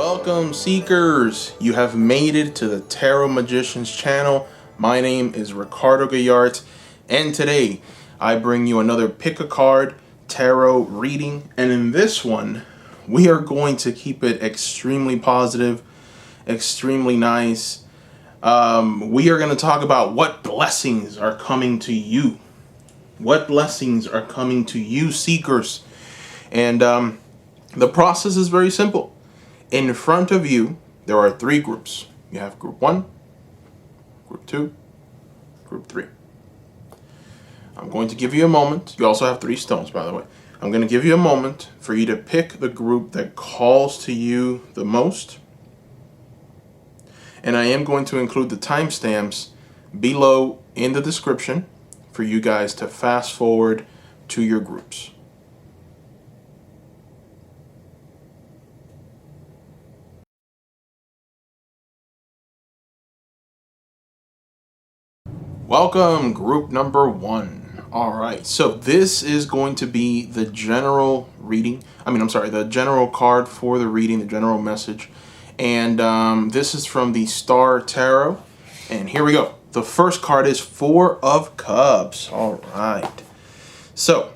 Welcome, seekers! You have made it to the Tarot Magicians channel. My name is Ricardo Gallart, and today I bring you another pick a card tarot reading. And in this one, we are going to keep it extremely positive, extremely nice. We are going to talk about what blessings are coming to you. What blessings are coming to you, seekers? And the process is very simple. In front of you, there are three groups. You have group 1, group 2, group 3. I'm going to give you a moment. You also have 3 stones, by the way. I'm going to give you a moment for you to pick the group that calls to you the most. And I am going to include the timestamps below in the description for you guys to fast forward to your groups. Welcome, group number 1. Alright, so this is going to be the general reading. The general card for the reading, the general message. And this is from the Star Tarot. And here we go. The first card is 4 of Cups. Alright. So,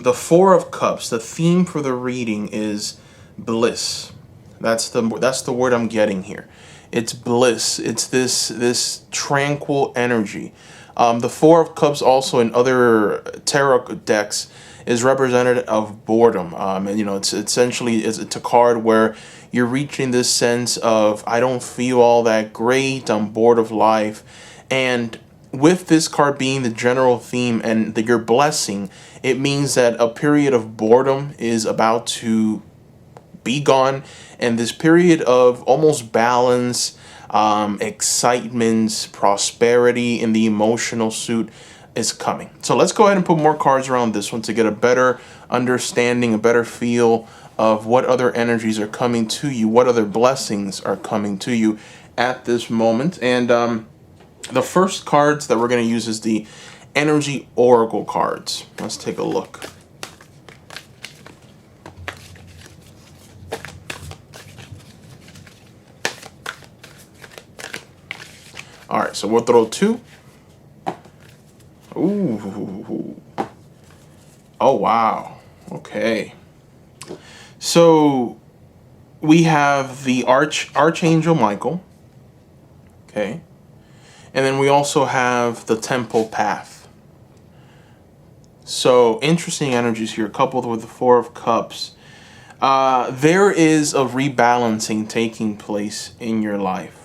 the 4 of Cups, the theme for the reading is bliss. That's the word I'm getting here. It's bliss. It's this tranquil energy. The 4 of Cups also in other tarot decks is representative of boredom. And it's essentially it's a card where you're reaching this sense of I don't feel all that great. I'm bored of life. And with this card being the general theme and your blessing, it means that a period of boredom is about to be gone, and this period of almost balance, excitement, prosperity in the emotional suit is coming. So let's go ahead and put more cards around this one to get a better understanding, a better feel of what other energies are coming to you, what other blessings are coming to you at this moment. And the first cards that we're going to use is the Energy Oracle cards. Let's take a look. Alright, so we'll throw 2. Ooh. Oh, wow. Okay. So, we have the Archangel Michael. Okay. And then we also have the Temple Path. So, interesting energies here, coupled with the 4 of Cups. There is a rebalancing taking place in your life.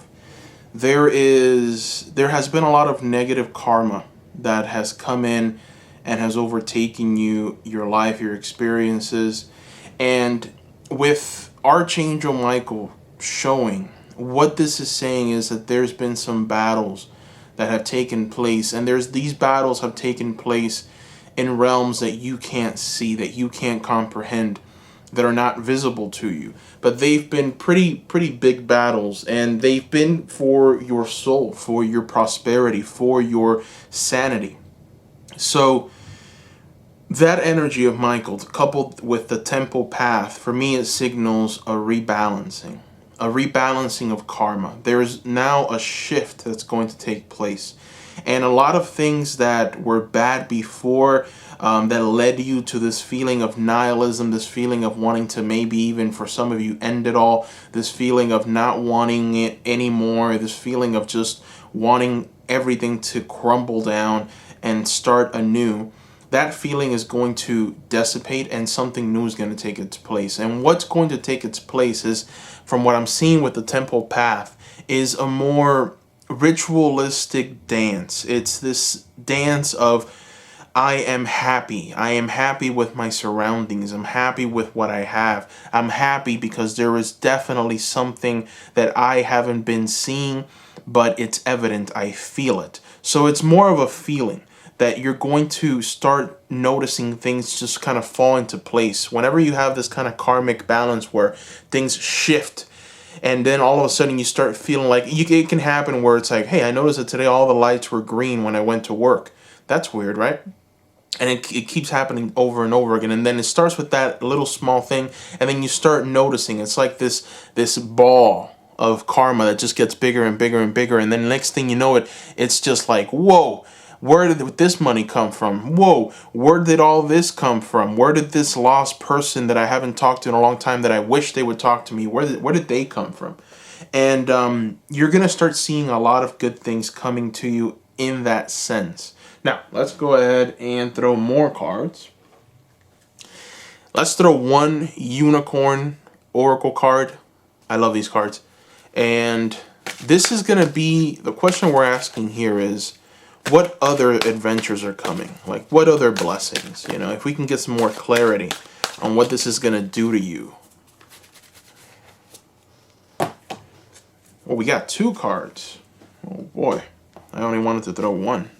There has been a lot of negative karma that has come in and has overtaken you, your life, your experiences. And with Archangel Michael showing, what this is saying is that there's been some battles that have taken place, and these battles have taken place in realms that you can't see, that you can't comprehend, that are not visible to you. But they've been pretty big battles, and they've been for your soul, for your prosperity, for your sanity. So that energy of Michael, coupled with the Temple Path, for me it signals a rebalancing of karma. There's now a shift that's going to take place. And a lot of things that were bad before, that led you to this feeling of nihilism, this feeling of wanting to maybe even for some of you end it all, this feeling of not wanting it anymore, this feeling of just wanting everything to crumble down and start anew. That feeling is going to dissipate and something new is going to take its place. And what's going to take its place is, from what I'm seeing with the Temple Path, is a more ritualistic dance. It's this dance of I am happy. I am happy with my surroundings. I'm happy with what I have. I'm happy because there is definitely something that I haven't been seeing, but it's evident. I feel it. So it's more of a feeling that you're going to start noticing things just kind of fall into place. Whenever you have this kind of karmic balance where things shift, and then all of a sudden you start feeling like it can happen where it's like, hey, I noticed that today all the lights were green when I went to work. That's weird, right? And it keeps happening over and over again. And then it starts with that little small thing, and then you start noticing it's like this ball of karma that just gets bigger and bigger and bigger. And then next thing you know, it's just like, whoa, where did this money come from? Whoa, where did all this come from? Where did this lost person that I haven't talked to in a long time that I wish they would talk to me, where did they come from? And you're going to start seeing a lot of good things coming to you in that sense. Now, let's go ahead and throw more cards. Let's throw one unicorn oracle card. I love these cards. And this is going to be, the question we're asking here is, what other adventures are coming? Like, what other blessings? You know, if we can get some more clarity on what this is going to do to you. Well, we got two cards. Oh, boy. I only wanted to throw one.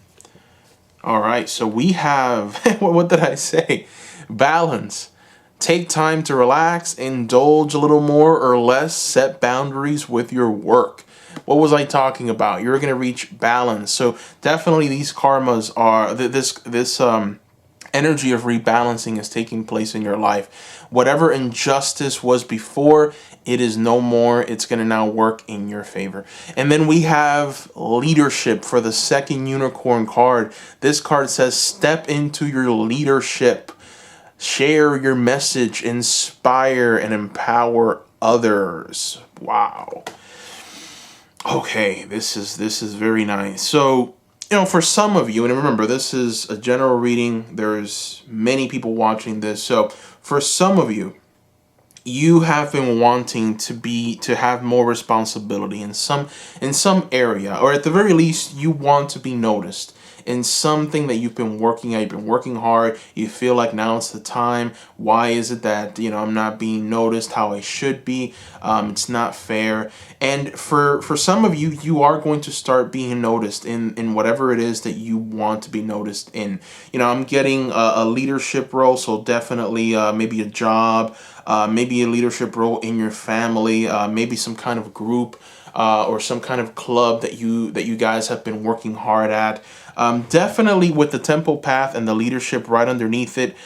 All right, so we have, what did I say? Balance. Take time to relax, indulge a little more or less, set boundaries with your work. What was I talking about? You're going to reach balance. So definitely these karmas are, this energy of rebalancing is taking place in your life. Whatever injustice was before, it is no more. It's going to now work in your favor. And then we have leadership for the second unicorn card. This card says, step into your leadership. Share your message, inspire and empower others. Wow. Okay, this is very nice. So, you know, for some of you, and remember, this is a general reading. There's many people watching this. So for some of you, you have been wanting to have more responsibility in some area, or at the very least, you want to be noticed in something that you've been working at. You've been working hard. You feel like now it's the time. Why is it that, you know, I'm not being noticed how I should be? It's not fair. And for some of you, you are going to start being noticed in whatever it is that you want to be noticed in. You know, I'm getting a leadership role, so definitely maybe a job, maybe a leadership role in your family, maybe some kind of group or some kind of club that you guys have been working hard at. Definitely with the temple path and the leadership right underneath it.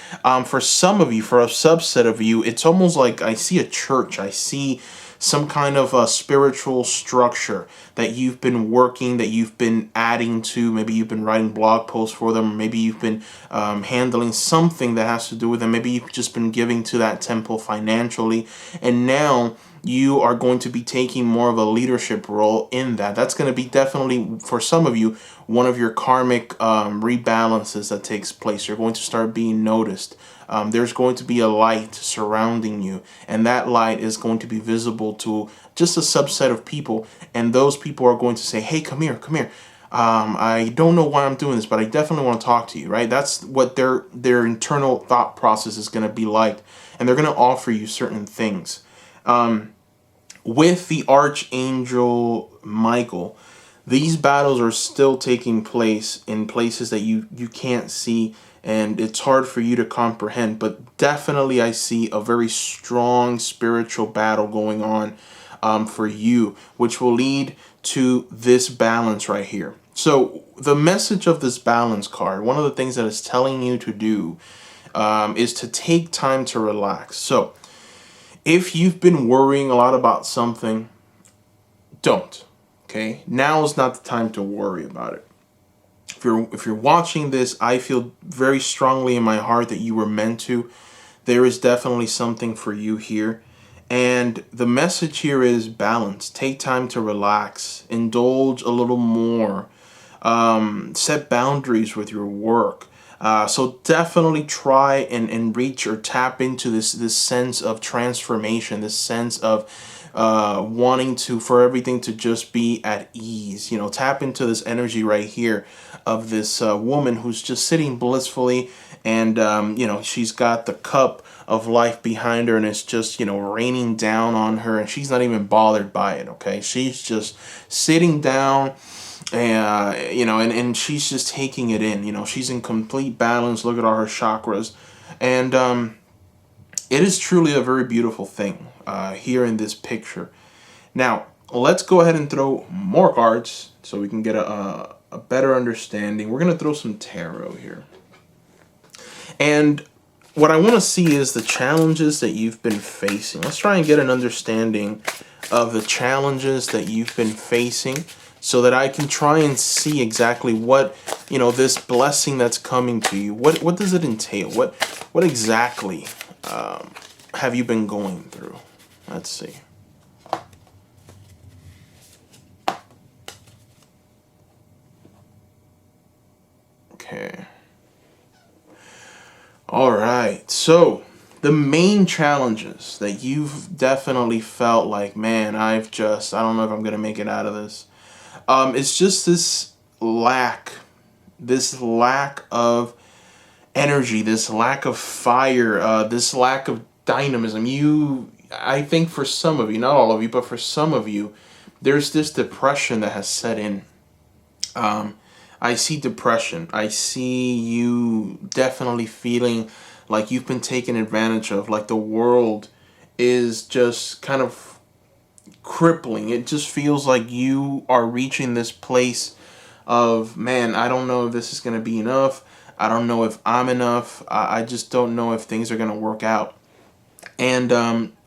For some of you, for a subset of you, it's almost like I see a church. I see some kind of a spiritual structure that you've been working, that you've been adding to. Maybe you've been writing blog posts for them. Maybe you've been handling something that has to do with them. Maybe you've just been giving to that temple financially. And now you are going to be taking more of a leadership role in that. That's going to be definitely, for some of you, one of your karmic rebalances that takes place. You're going to start being noticed. There's going to be a light surrounding you, and that light is going to be visible to just a subset of people, and those people are going to say, hey, come here. I don't know why I'm doing this, but I definitely want to talk to you, right? That's what their internal thought process is going to be like, and they're going to offer you certain things. With the Archangel Michael, these battles are still taking place in places that you can't see, and it's hard for you to comprehend, but definitely I see a very strong spiritual battle going on for you, which will lead to this balance right here. So the message of this balance card, one of the things that it's telling you to do is to take time to relax. So if you've been worrying a lot about something, don't. Okay? Now is not the time to worry about it. If you're watching this, I feel very strongly in my heart that you were meant to. There is definitely something for you here. And the message here is balance. Take time to relax. Indulge a little more. Set boundaries with your work. So definitely try and reach or tap into this sense of transformation, this sense of wanting for everything to just be at ease. You know, tap into this energy right here of this woman who's just sitting blissfully, and you know, she's got the cup of life behind her, and it's just, you know, raining down on her, and she's not even bothered by it. Okay, she's just sitting down. You know, and she's just taking it in. You know, she's in complete balance. Look at all her chakras. And it is truly a very beautiful thing here in this picture. Now, let's go ahead and throw more cards so we can get a better understanding. We're going to throw some tarot here. And what I want to see is the challenges that you've been facing. Let's try and get an understanding of the challenges that you've been facing so that I can try and see exactly what, this blessing that's coming to you, what does it entail? What exactly have you been going through? Let's see. Okay. All right. So the main challenges that you've definitely felt like, man, I don't know if I'm going to make it out of this. It's just this lack of energy, this lack of fire, this lack of dynamism. I think for some of you, not all of you, but for some of you, there's this depression that has set in. I see depression. I see you definitely feeling like you've been taken advantage of, like the world is just kind of crippling. It just feels like you are reaching this place of, man, I don't know if this is going to be enough. I don't know if I'm enough. I just don't know if things are going to work out. And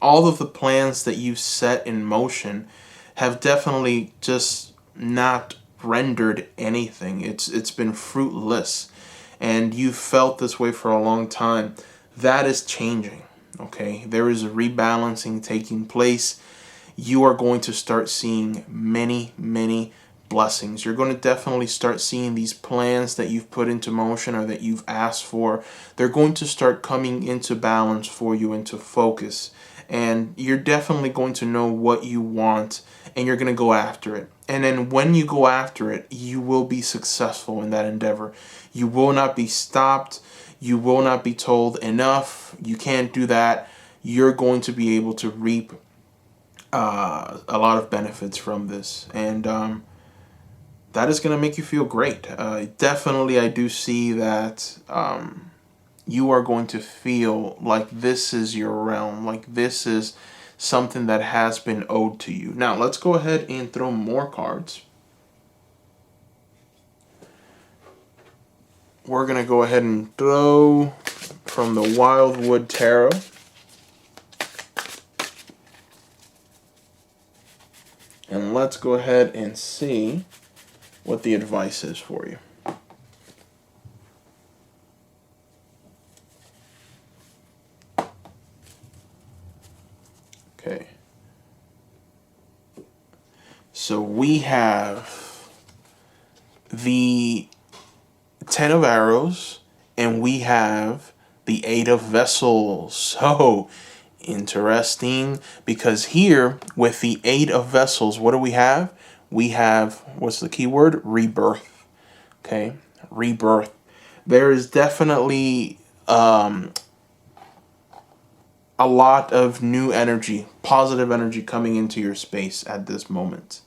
all of the plans that you set in motion have definitely just not rendered anything. It's been fruitless, and you felt this way for a long time. That is changing. Okay, there is a rebalancing taking place. You are going to start seeing many blessings. You're going to definitely start seeing these plans that you've put into motion or that you've asked for. They're going to start coming into balance for you, into focus. And you're definitely going to know what you want, and you're going to go after it. And then when you go after it, you will be successful in that endeavor. You will not be stopped. You will not be told enough. You can't do that. You're going to be able to reap a lot of benefits from this. And that is going to make you feel great. Definitely, I do see that you are going to feel like this is your realm, like this is something that has been owed to you. Now, let's go ahead and throw more cards. We're going to go ahead and throw from the Wildwood Tarot. And let's go ahead and see what the advice is for you. Okay. So we have the 10 of Arrows, and we have the 8 of Vessels. So interesting, because here with the 8 of Vessels, what do we have? We have, what's the key word? Rebirth. Okay, rebirth. There is definitely a lot of new energy, positive energy coming into your space at this moment.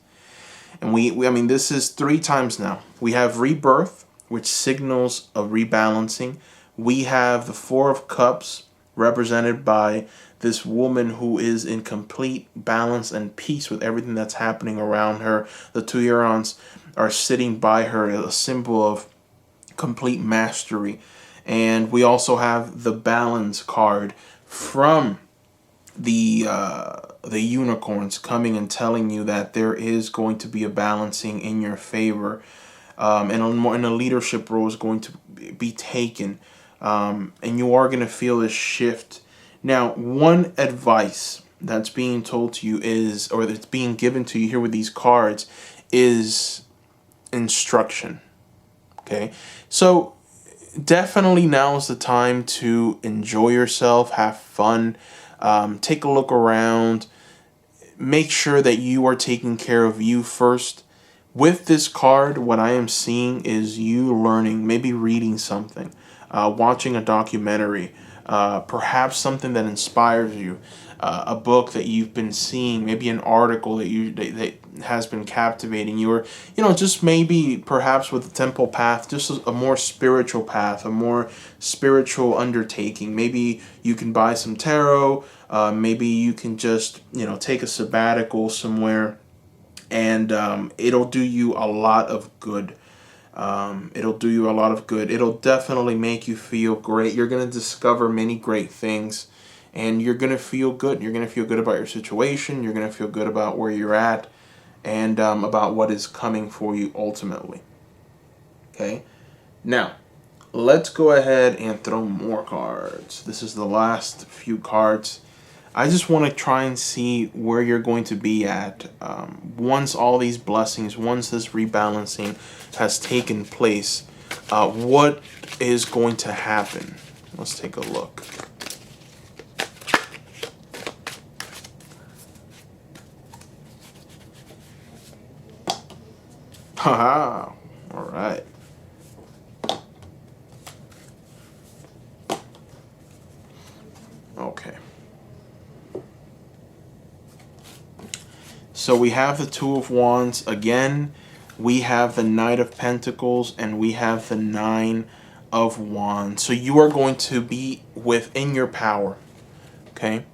And I mean, this is 3 times now. We have rebirth, which signals a rebalancing. We have the 4 of Cups, represented by this woman who is in complete balance and peace with everything that's happening around her. The 2 Eurons are sitting by her, a symbol of complete mastery. And we also have the Balance card from the unicorns coming and telling you that there is going to be a balancing in your favor, and a leadership role is going to be taken, and you are going to feel this shift. Now, one advice that's being told to you is, or that's being given to you here with these cards, is instruction. Okay, so definitely now is the time to enjoy yourself, have fun, take a look around, make sure that you are taking care of you first. With this card, what I am seeing is you learning, maybe reading something, watching a documentary, perhaps something that inspires you, a book that you've been seeing, maybe an article that has been captivating you, or just maybe perhaps with the temple path, just a more spiritual path, a more spiritual undertaking. Maybe you can buy some tarot, maybe you can just take a sabbatical somewhere, and it'll do you a lot of good. It'll do you a lot of good. It'll definitely make you feel great. You're going to discover many great things, and you're going to feel good. You're going to feel good about your situation. You're going to feel good about where you're at, and about what is coming for you ultimately. Okay? Now, let's go ahead and throw more cards. This is the last few cards. I just want to try and see where you're going to be at once all these blessings, once this rebalancing has taken place. What is going to happen? Let's take a look. Haha. All right. Okay. So we have the Two of Wands again. We have the Knight of Pentacles, and we have the Nine of Wands. So you are going to be within your power. Okay?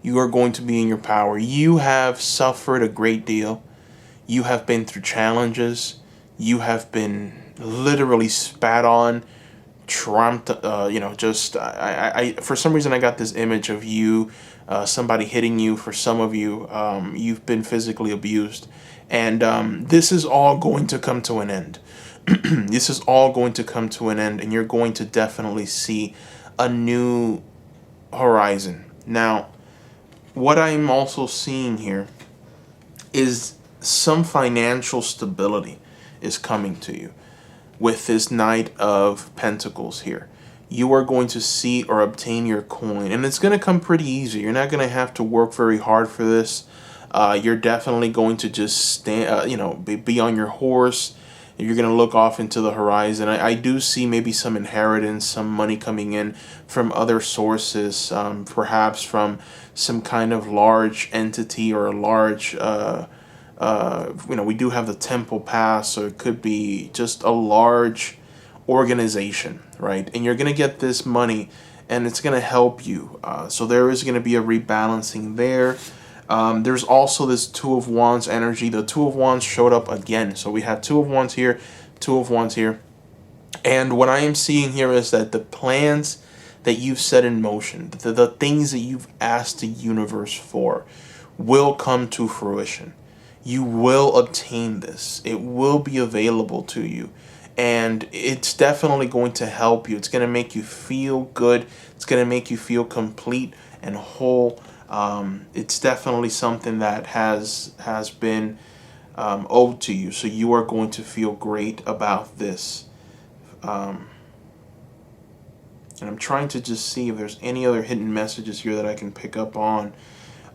You are going to be in your power. You have suffered a great deal. You have been through challenges. You have been literally spat on, trumped, just I for some reason I got this image of you, somebody hitting you. For some of you, you've been physically abused, and this is all going to come to an end. This is all going to come to an end, and you're going to definitely see a new horizon. Now, what I'm also seeing here is some financial stability is coming to you with this Knight of Pentacles here. You are going to see or obtain your coin, and it's going to come pretty easy. You're not going to have to work very hard for this. You're definitely going to just stand, be on your horse. You're going to look off into the horizon. I do see maybe some inheritance, some money coming in from other sources, perhaps from some kind of large entity or a large we do have the temple pass, so it could be just a large organization, right? And you're going to get this money, and it's going to help you. So there is going to be a rebalancing there. There's also this Two of Wands energy. The Two of Wands showed up again. So we have Two of Wands here, Two of Wands here. And what I am seeing here is that the plans that you've set in motion, the things that you've asked the universe for, will come to fruition. You will obtain this. It will be available to you. And it's definitely going to help you. It's going to make you feel good. It's going to make you feel complete and whole. It's definitely something that has been owed to you. So you are going to feel great about this. And I'm trying to just see if there's any other hidden messages here that I can pick up on.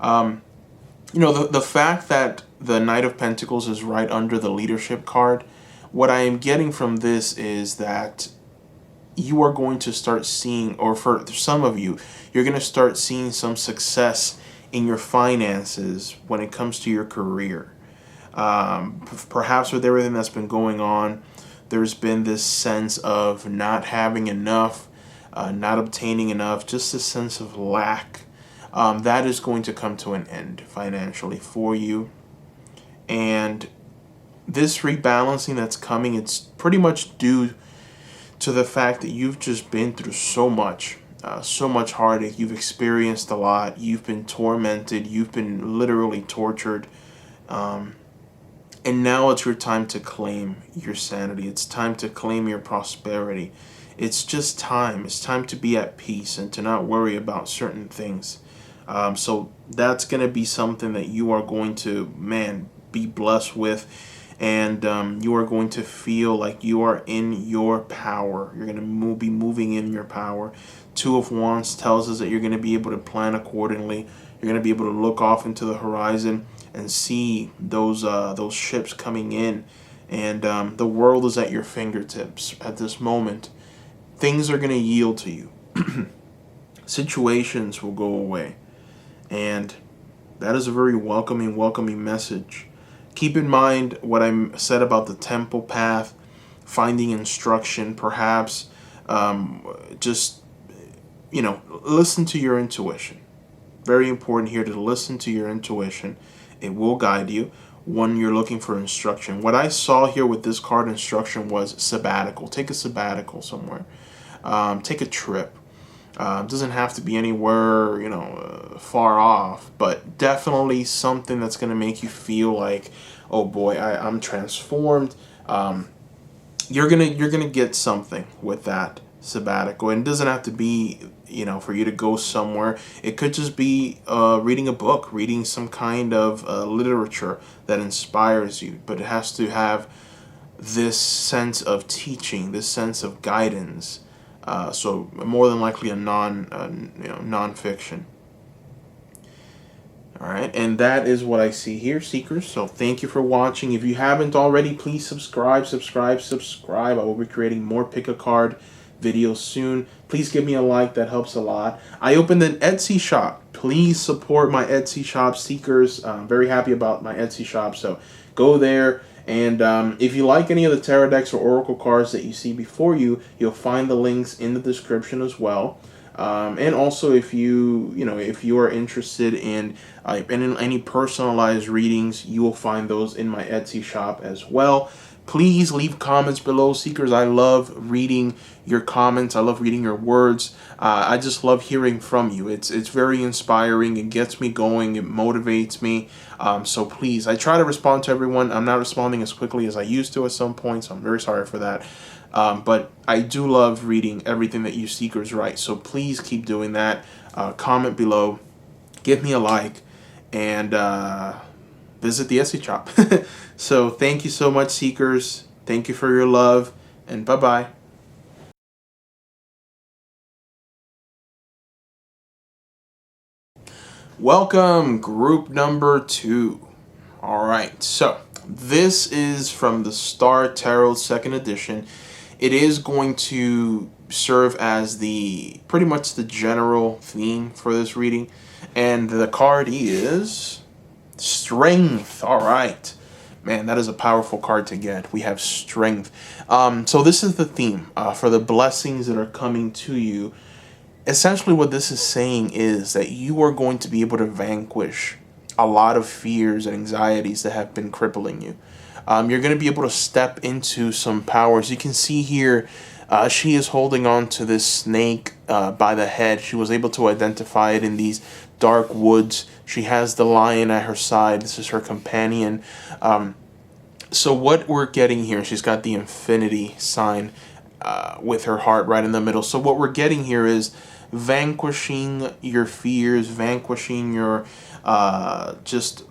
The fact that the Knight of Pentacles is right under the leadership card, what I am getting from this is that you are going to start seeing, or for some of you, you're going to start seeing some success in your finances when it comes to your career. Perhaps with everything that's been going on, there's been this sense of not having enough, not obtaining enough, just a sense of lack. That is going to come to an end financially for you. And this rebalancing that's coming, it's pretty much due to the fact that you've just been through so much heartache. You've experienced a lot. You've been tormented. You've been literally tortured. And now it's your time to claim your sanity. It's time to claim your prosperity. It's just time. It's time to be at peace and to not worry about certain things. So that's going to be something that you are going to, be blessed with. And you are going to feel like you are in your power. You're going to be moving in your power. Two of Wands tells us that you're going to be able to plan accordingly. You're going to be able to look off into the horizon and see those ships coming in. And the world is at your fingertips at this moment. Things are going to yield to you. Situations will go away. And that is a very welcoming message. Keep in mind what I said about the temple path, finding instruction, perhaps listen to your intuition. Very important here to listen to your intuition. It will guide you. when you're looking for instruction. What I saw here with this card instruction was sabbatical. Take a sabbatical somewhere. Take a trip. Doesn't have to be anywhere, far off, but definitely something that's going to make you feel like, oh boy, I'm transformed. You're gonna get something with that sabbatical, and it doesn't have to be, for you to go somewhere. It could just be reading a book, reading some kind of literature that inspires you, but it has to have this sense of teaching, this sense of guidance. So more than likely a non-fiction. All right, and that is what I see here, Seekers. So thank you for watching. If you haven't already, please subscribe. I will be creating more pick a card videos soon. Please give me a like. That helps a lot. I opened an Etsy shop. Please support my Etsy shop, Seekers. I'm very happy about my Etsy shop. So go there. And if you like any of the tarot decks or oracle cards that you see before you, you'll find the links in the description as well. And also, if you are interested in any personalized readings, you will find those in my Etsy shop as well. Please leave comments below, Seekers. I love reading your comments. I love reading your words. I just love hearing from you. It's very inspiring. It gets me going. It motivates me. So please, I try to respond to everyone. I'm not responding as quickly as I used to at some point, so I'm very sorry for that. But I do love reading everything that you Seekers write. So please keep doing that. Comment below. Give me a like. And visit the Etsy shop. So thank you so much, Seekers. Thank you for your love, and bye-bye. Welcome, group number 2. All right, so this is from the Star Tarot 2nd edition. It is going to serve as pretty much the general theme for this reading, and the card is Strength. All right. Man, that is a powerful card to get. We have Strength. So this is the theme for the blessings that are coming to you. Essentially what this is saying is that you are going to be able to vanquish a lot of fears and anxieties that have been crippling you. You're going to be able to step into some powers. You can see here, she is holding on to this snake by the head. She was able to identify it in these dark woods. She has the lion at her side. This is her companion. So what we're getting here, she's got the infinity sign with her heart right in the middle. So what we're getting here is vanquishing your fears, vanquishing your just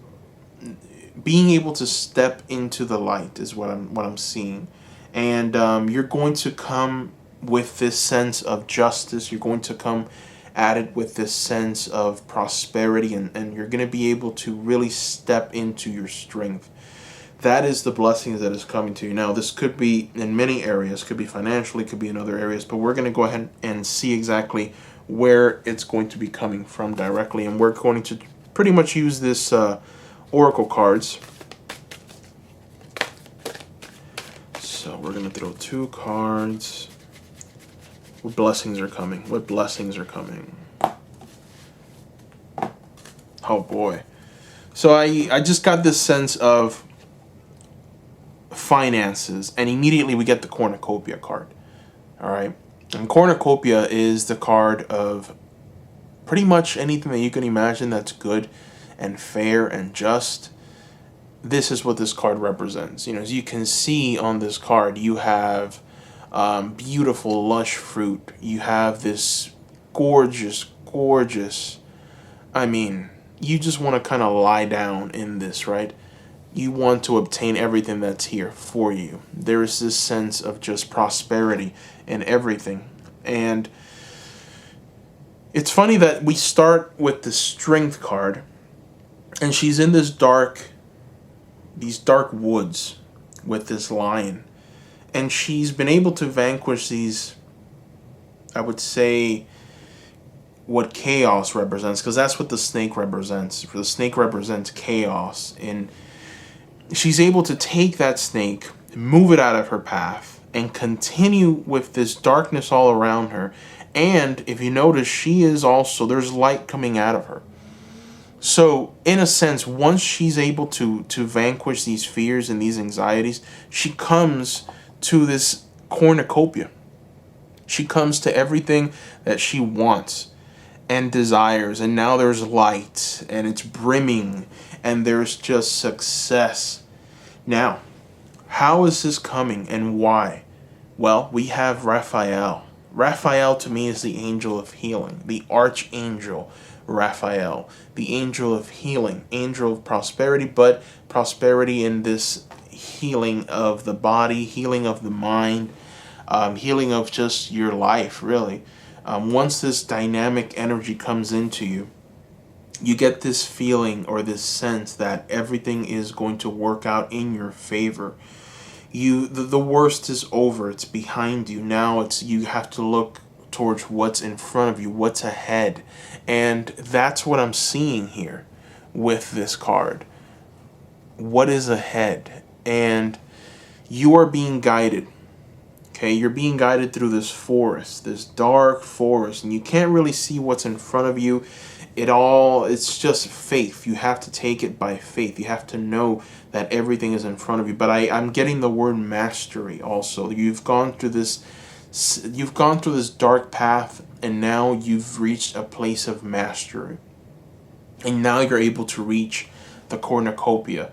being able to step into the light is what I'm seeing. And you're going to come with this sense of justice. You're going to come at it with this sense of prosperity, and you're going to be able to really step into your strength. That is the blessings that is coming to you. Now, this could be in many areas. Could be financially, could be in other areas. But we're going to go ahead and see exactly where it's going to be coming from directly. And we're going to pretty much use this oracle cards. So we're going to throw 2 cards. What blessings are coming? What blessings are coming? Oh boy. So I just got this sense of finances, and immediately we get the cornucopia card. All right. And cornucopia is the card of pretty much anything that you can imagine that's good and fair and just. This is what this card represents. As you can see on this card, you have beautiful, lush fruit. You have this gorgeous, you just want to kind of lie down in this, right? You want to obtain everything that's here for you. There is this sense of just prosperity in everything. And it's funny that we start with the Strength card, and she's in these dark woods with this lion. And she's been able to vanquish these, I would say, what chaos represents, because that's what the snake represents. The snake represents chaos, and she's able to take that snake, move it out of her path, and continue with this darkness all around her. And if you notice, she is also, there's light coming out of her. So in a sense, once she's able to vanquish these fears and these anxieties, she comes to this cornucopia. She comes to everything that she wants and desires, and now there's light and it's brimming and there's just success. Now, how is this coming and why? Well, we have Raphael. Raphael to me is the angel of healing, the archangel Raphael, the angel of healing, angel of prosperity, but prosperity in this healing of the body, healing of the mind, healing of just your life, really. Once this dynamic energy comes into you, you get this feeling or this sense that everything is going to work out in your favor. The worst is over. It's behind you. Now you have to look towards what's in front of you, what's ahead. And that's what I'm seeing here with this card. What is ahead? And you are being guided. Okay, you're being guided through this forest, this dark forest, and you can't really see what's in front of you. It's just faith. You have to take it by faith. You have to know that everything is in front of you. But I'm getting the word mastery also. You've gone through this dark path, and now you've reached a place of mastery. And now you're able to reach the cornucopia.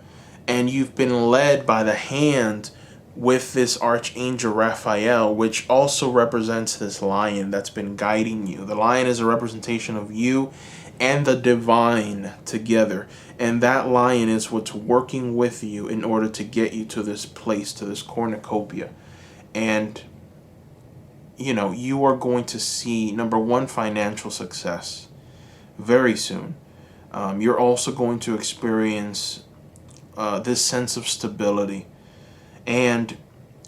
And you've been led by the hand with this archangel Raphael, which also represents this lion that's been guiding you. The lion is a representation of you and the divine together. And that lion is what's working with you in order to get you to this place, to this cornucopia. And, you are going to see, number one, financial success very soon. You're also going to experience this sense of stability. And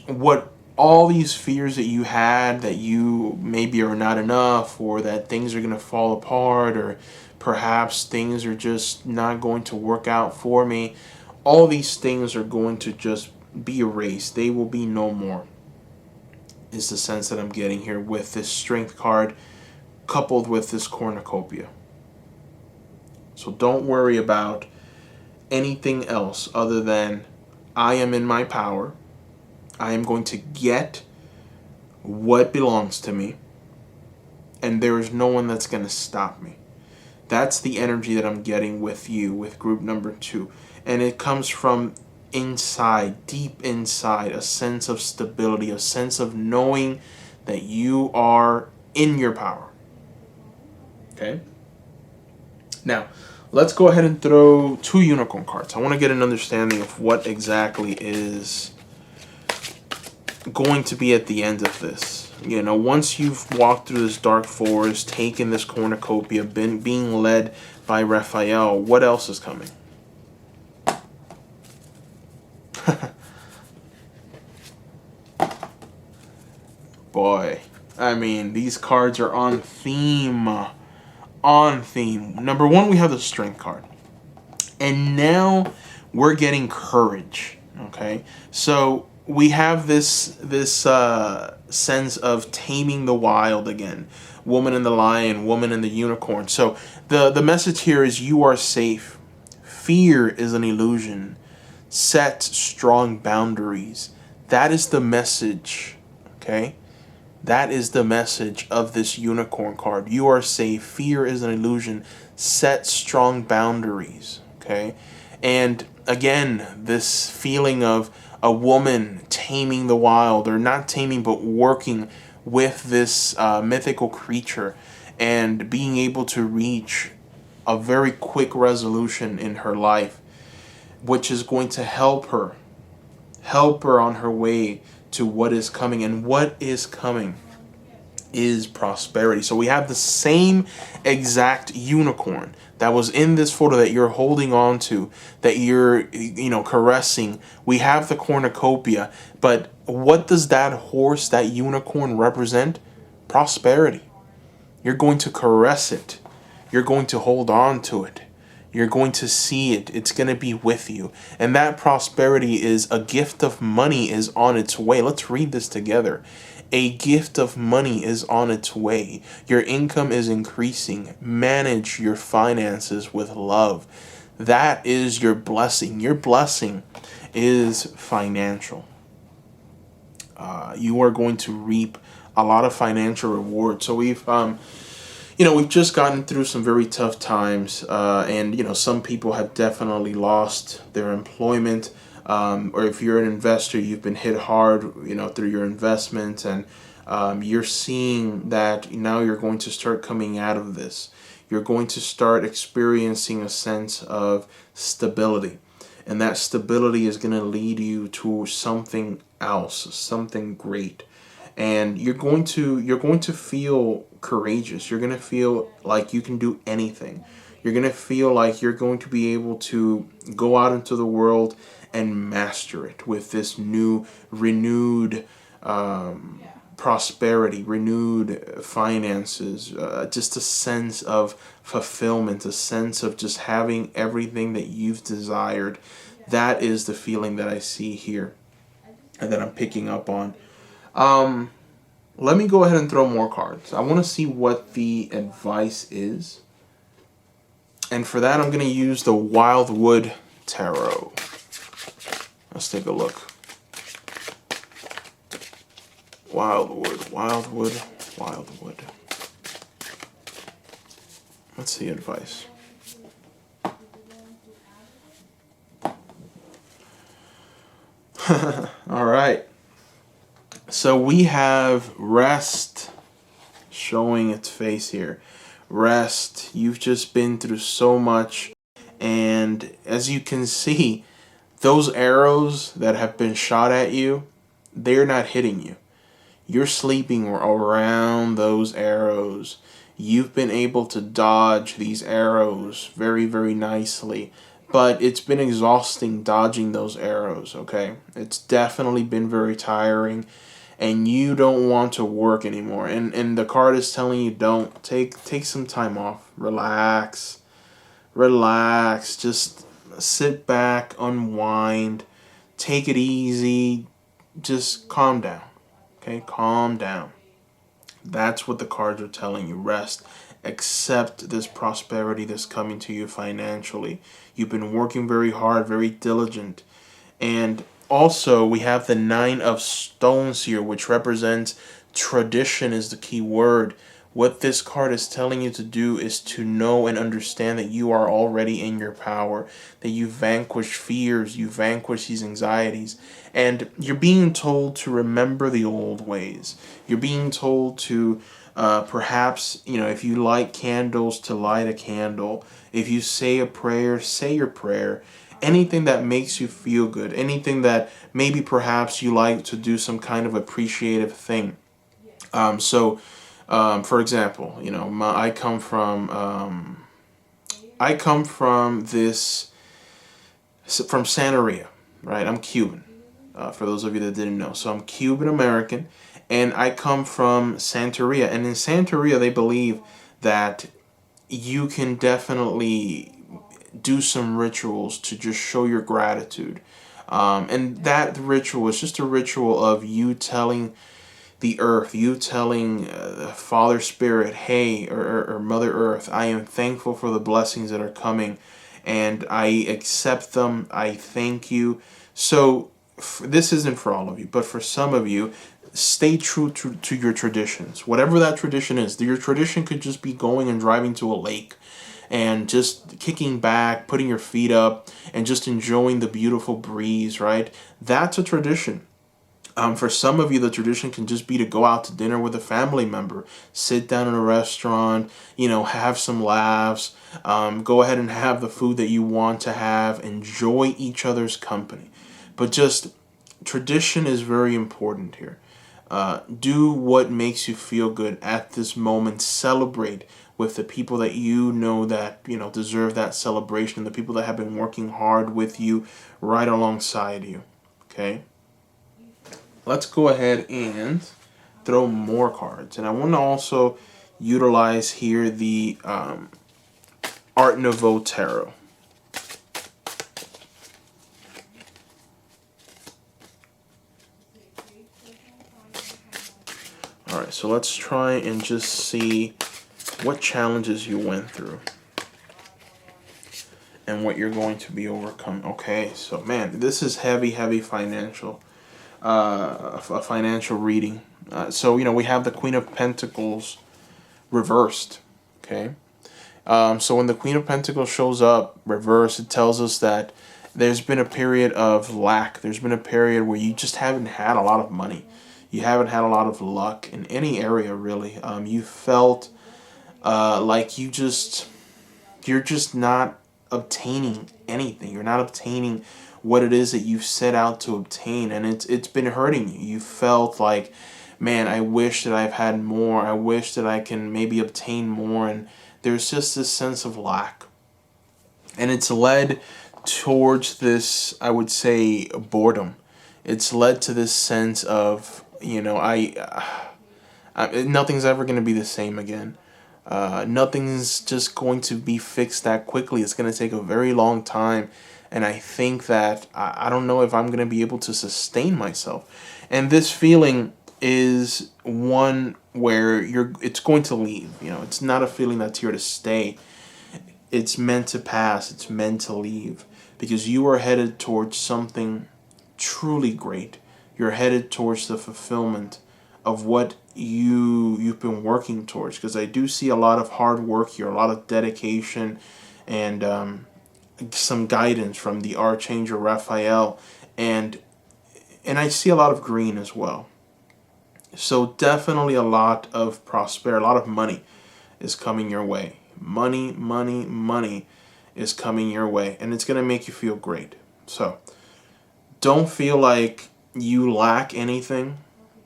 what all these fears that you had, that you maybe are not enough, or that things are going to fall apart, or perhaps things are just not going to work out for me, all these things are going to just be erased. They will be no more, is the sense that I'm getting here with this strength card coupled with this cornucopia. So don't worry about anything else other than I am in my power. I am going to get what belongs to me, and there is no one that's going to stop me. That's the energy that I'm getting with you, with group number 2. And it comes from inside, deep inside, a sense of stability, a sense of knowing that you are in your power. Okay? Now, let's go ahead and throw 2 unicorn cards. I want to get an understanding of what exactly is going to be at the end of this. Once you've walked through this dark forest, taken this cornucopia, being led by Raphael, what else is coming? Boy, these cards are on theme. On theme. Number 1, we have the strength card. And now we're getting courage. Okay? So we have this sense of taming the wild again. Woman and the lion, woman and the unicorn. So the message here is you are safe. Fear is an illusion. Set strong boundaries. That is the message. Okay? That is the message of this unicorn card. You are safe. Fear is an illusion. Set strong boundaries. Okay? And again, this feeling of a woman taming the wild, or not taming, but working with this mythical creature and being able to reach a very quick resolution in her life, which is going to help her on her way to what is coming. And what is coming is prosperity. So we have the same exact unicorn that was in this photo that you're holding on to, that you're caressing. We have the cornucopia, but what does that horse, that unicorn, represent? Prosperity. You're going to caress it. You're going to hold on to it. You're going to see it. It's going to be with you. And that prosperity is a gift of money is on its way. Let's read this together. A gift of money is on its way. Your income is increasing. Manage your finances with love. That is your blessing. Your blessing is financial. You are going to reap a lot of financial reward. So we've just gotten through some very tough times, and some people have definitely lost their employment, or if you're an investor, you've been hit hard, through your investments, and you're seeing that now you're going to start coming out of this. You're going to start experiencing a sense of stability, and that stability is going to lead you to something else, something great. And you're going to feel courageous. You're going to feel like you can do anything. You're going to feel like you're going to be able to go out into the world and master it with this new, renewed prosperity, renewed finances, just a sense of fulfillment, a sense of just having everything that you've desired. That is the feeling that I see here and that I'm picking up on. Let me go ahead and throw more cards. I want to see what the advice is. And for that, I'm going to use the Wildwood Tarot. Let's take a look. Wildwood, Wildwood, Wildwood. What's the advice? All right. So we have rest showing its face here. Rest. You've just been through so much. And as you can see, those arrows that have been shot at you, they're not hitting you. You're sleeping around those arrows. You've been able to dodge these arrows very, very nicely. But it's been exhausting dodging those arrows, okay? It's definitely been very tiring. And you don't want to work anymore. And the card is telling you don't. Take some time off. Relax. Relax. Just sit back, unwind, take it easy. Just calm down. Okay? Calm down. That's what the cards are telling you. Rest. Accept this prosperity that's coming to you financially. You've been working very hard, very diligent. And also, we have the Nine of Stones here, which represents tradition is the key word. What this card is telling you to do is to know and understand that you are already in your power, that you vanquish fears, you vanquish these anxieties, and you're being told to remember the old ways. You're being told to perhaps, if you light candles, to light a candle. If you say a prayer, say your prayer. Anything that makes you feel good, anything that maybe perhaps you like to do some kind of appreciative thing. For example, I come from Santeria, right? I'm Cuban, for those of you that didn't know. So I'm Cuban American, and I come from Santeria. And in Santeria, they believe that you can definitely do some rituals to just show your gratitude. And that ritual is just a ritual of you telling the earth, you telling the Father Spirit, hey, or Mother Earth, I am thankful for the blessings that are coming, and I accept them, I thank you. So this isn't for all of you, but for some of you, stay true to your traditions. Whatever that tradition is, your tradition could just be going and driving to a lake and just kicking back, putting your feet up, and just enjoying the beautiful breeze, right? That's a tradition. For some of you, the tradition can just be to go out to dinner with a family member, sit down in a restaurant, have some laughs, go ahead and have the food that you want to have, enjoy each other's company. But just tradition is very important here. Do what makes you feel good at this moment. Celebrate with the people that that deserve that celebration, the people that have been working hard with you right alongside you. Okay? Let's go ahead and throw more cards. And I want to also utilize here the Art Nouveau Tarot. right, so let's try and just see what challenges you went through and what you're going to be overcome. Okay, so man, this is heavy financial, a financial reading. So, we have the Queen of Pentacles reversed. Okay, so when the Queen of Pentacles shows up reversed, it tells us that there's been a period of lack. There's been a period where you just haven't had a lot of money. You haven't had a lot of luck in any area, really. You felt like you're just not obtaining anything. You're not obtaining what it is that you've set out to obtain, and it's been hurting you. You felt like, man, I wish that I've had more. I wish that I can maybe obtain more, and there's just this sense of lack. And it's led towards this, I would say, boredom. It's led to this sense of, nothing's ever going to be the same again. Nothing's just going to be fixed that quickly. It's going to take a very long time. And I think that I don't know if I'm going to be able to sustain myself. And this feeling is one where it's going to leave. It's not a feeling that's here to stay. It's meant to pass. It's meant to leave. Because you are headed towards something truly great. You're headed towards the fulfillment of what you've been working towards. Because I do see a lot of hard work here, a lot of dedication, and some guidance from the Archangel Raphael, and I see a lot of green as well. So definitely a lot of prosperity, a lot of money is coming your way. Money is coming your way, and it's going to make you feel great. So don't feel like you lack anything.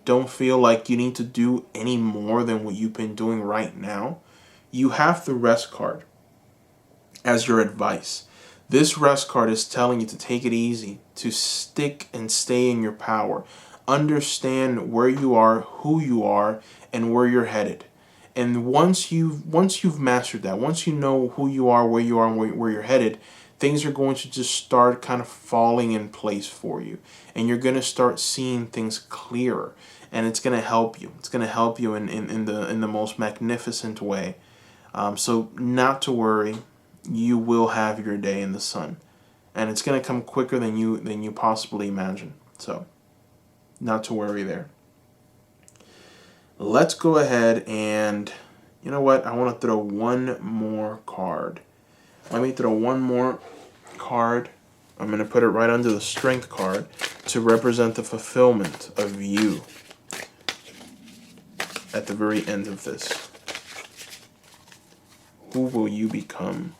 Don't feel like you need to do any more than what you've been doing right now. You have the rest card as your advice. This rest card is telling you to take it easy, to stick and stay in your power. Understand where you are, who you are, and where you're headed. And once you've mastered that, once you know who you are, and where you're headed, things are going to just start kind of falling in place for you. And you're going to start seeing things clearer. And it's going to help you. It's going to help you in the most magnificent way. So not to worry. You will have your day in the sun. And it's going to come quicker than you possibly imagine. So not to worry there. Let's go ahead and, you know what? I want to throw one more card. Let me throw one more card. I'm going to put it right under the Strength card to represent the fulfillment of you at the very end of this. Who will you become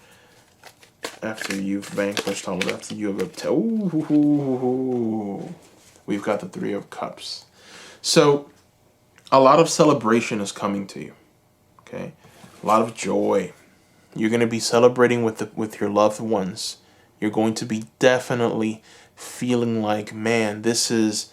after you've vanquished all of that? After you have obtained... We've got the Three of Cups. So a lot of celebration is coming to you. Okay? A lot of joy. You're going to be celebrating with your loved ones. You're going to be definitely feeling like, man, this is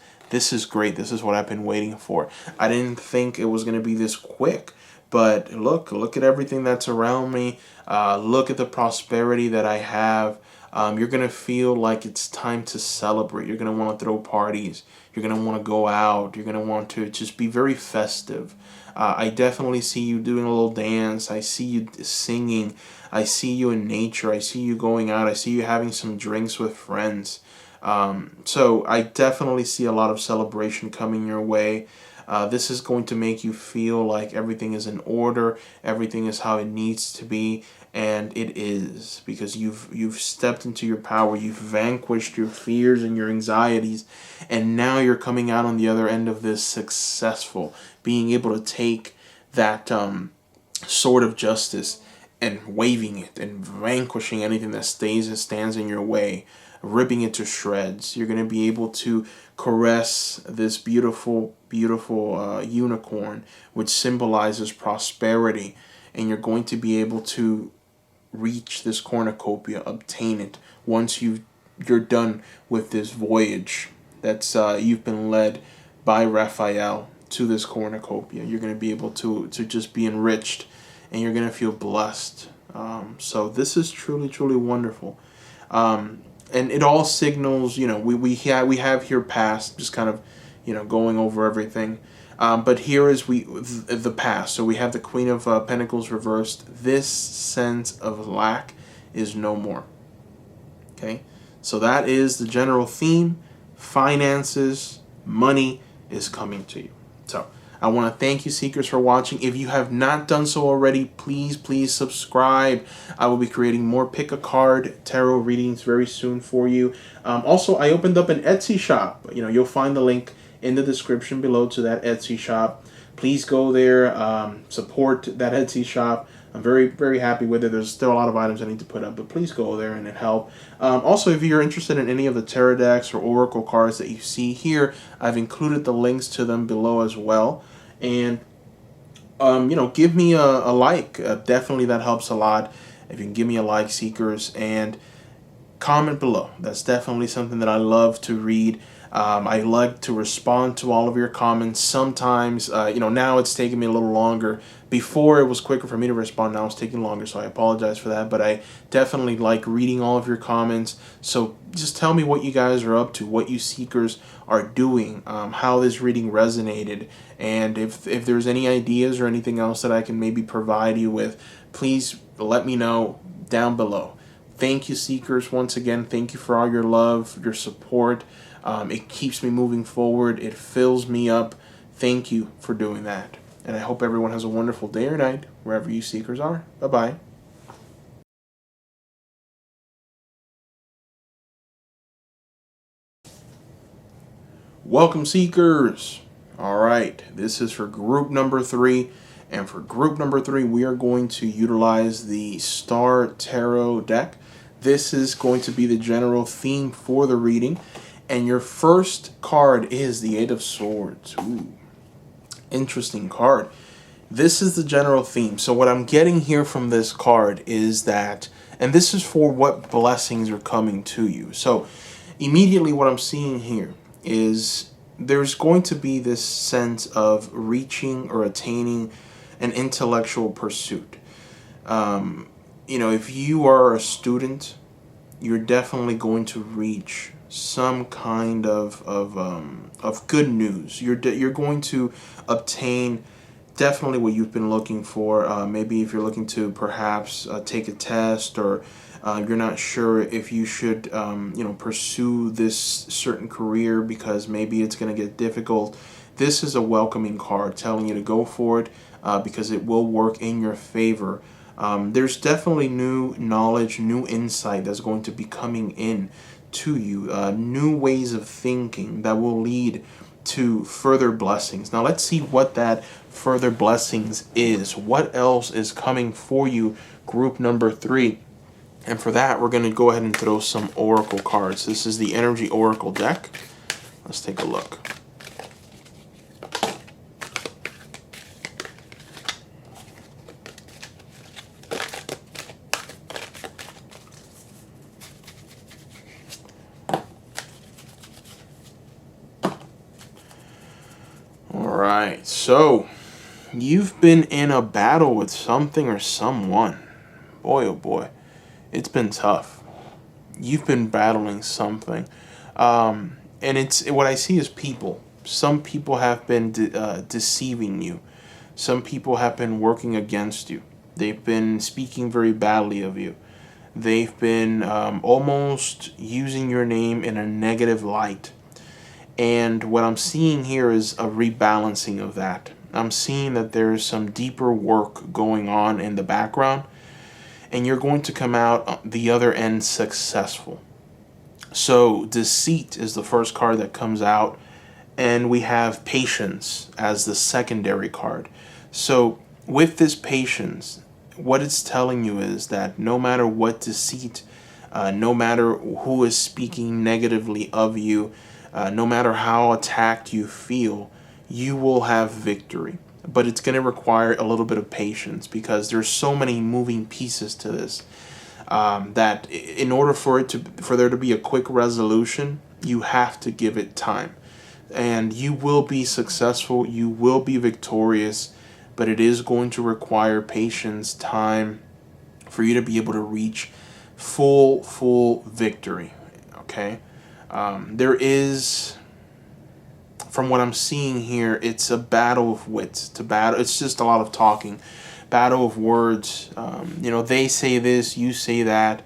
great. This is what I've been waiting for. I didn't think it was going to be this quick. But look at everything that's around me. Look at the prosperity that I have. You're going to feel like it's time to celebrate. You're going to want to throw parties. You're going to want to go out. You're going to want to just be very festive. I definitely see you doing a little dance. I see you singing. I see you in nature. I see you going out. I see you having some drinks with friends. So I definitely see a lot of celebration coming your way. This is going to make you feel like everything is in order, everything is how it needs to be, and it is, because you've stepped into your power, you've vanquished your fears and your anxieties, and now you're coming out on the other end of this successful, being able to take that sword of justice and waving it and vanquishing anything that stands in your way, ripping it to shreds. You're going to be able to caress this beautiful unicorn, which symbolizes prosperity, and you're going to be able to reach this cornucopia, obtain it once you're done with this voyage that's you've been led by Raphael to this cornucopia. You're going to be able to just be enriched, and you're going to feel blessed. So this is truly wonderful. And it all signals, we have here past, just kind of, going over everything. But here is the past. So we have the Queen of Pentacles reversed. This sense of lack is no more. Okay, so that is the general theme. Finances, money is coming to you. So I want to thank you, seekers, for watching. If you have not done so already, please subscribe. I will be creating more pick a card tarot readings very soon for you. Also, I opened up an Etsy shop. You'll find the link in the description below to that Etsy shop. Please go there, support that Etsy shop. I'm very happy with it. There's still a lot of items I need to put up, but please go there and help. Also, if you're interested in any of the tarot decks or oracle cards that you see here, I've included the links to them below as well. And give me a like. Definitely, that helps a lot. If you can give me a like, seekers, and comment below. That's definitely something that I love to read. I like to respond to all of your comments. Sometimes, now it's taking me a little longer. Before, it was quicker for me to respond. Now it's taking longer, so I apologize for that. But I definitely like reading all of your comments. So just tell me what you guys are up to, what you seekers are doing, how this reading resonated, and if there's any ideas or anything else that I can maybe provide you with, please let me know down below. Thank you, seekers. Once again, thank you for all your love, your support. It keeps me moving forward. It fills me up. Thank you for doing that. And I hope everyone has a wonderful day or night, wherever you seekers are. Bye-bye. Welcome, seekers. All right, this is for group number 3. And for group number 3, we are going to utilize the Star Tarot deck. This is going to be the general theme for the reading. And your first card is the Eight of Swords. Ooh, interesting card. This is the general theme. So what I'm getting here from this card is that, and this is for what blessings are coming to you. So immediately what I'm seeing here is there's going to be this sense of reaching or attaining an intellectual pursuit. If you are a student, you're definitely going to reach some kind of good news. You're going to obtain definitely what you've been looking for. Maybe if you're looking to perhaps take a test, or you're not sure if you should pursue this certain career because maybe it's going to get difficult. This is a welcoming card telling you to go for it because it will work in your favor. There's definitely new knowledge, new insight that's going to be coming in to you, new ways of thinking that will lead to further blessings. Now let's see what that further blessings is. What else is coming for you, group number 3? And for that, we're going to go ahead and throw some oracle cards. This is the Energy Oracle deck. Let's take a look. Alright, so you've been in a battle with something or someone. Boy, oh boy, it's been tough. You've been battling something. And it's what I see is people. Some people have been deceiving you. Some people have been working against you. They've been speaking very badly of you. They've been almost using your name in a negative light. And what I'm seeing here is a rebalancing of that. I'm seeing that there's some deeper work going on in the background, and you're going to come out the other end successful. So deceit is the first card that comes out, and we have patience as the secondary card. So with this patience, what it's telling you is that no matter what deceit, no matter who is speaking negatively of you, no matter how attacked you feel, you will have victory. But it's going to require a little bit of patience because there's so many moving pieces to this that in order for there to be a quick resolution, you have to give it time. And you will be successful, you will be victorious, but it is going to require patience, time, for you to be able to reach full victory. Okay? There is from what I'm seeing here, it's a battle of wits. It's just a lot of talking, battle of words. They say this, you say that.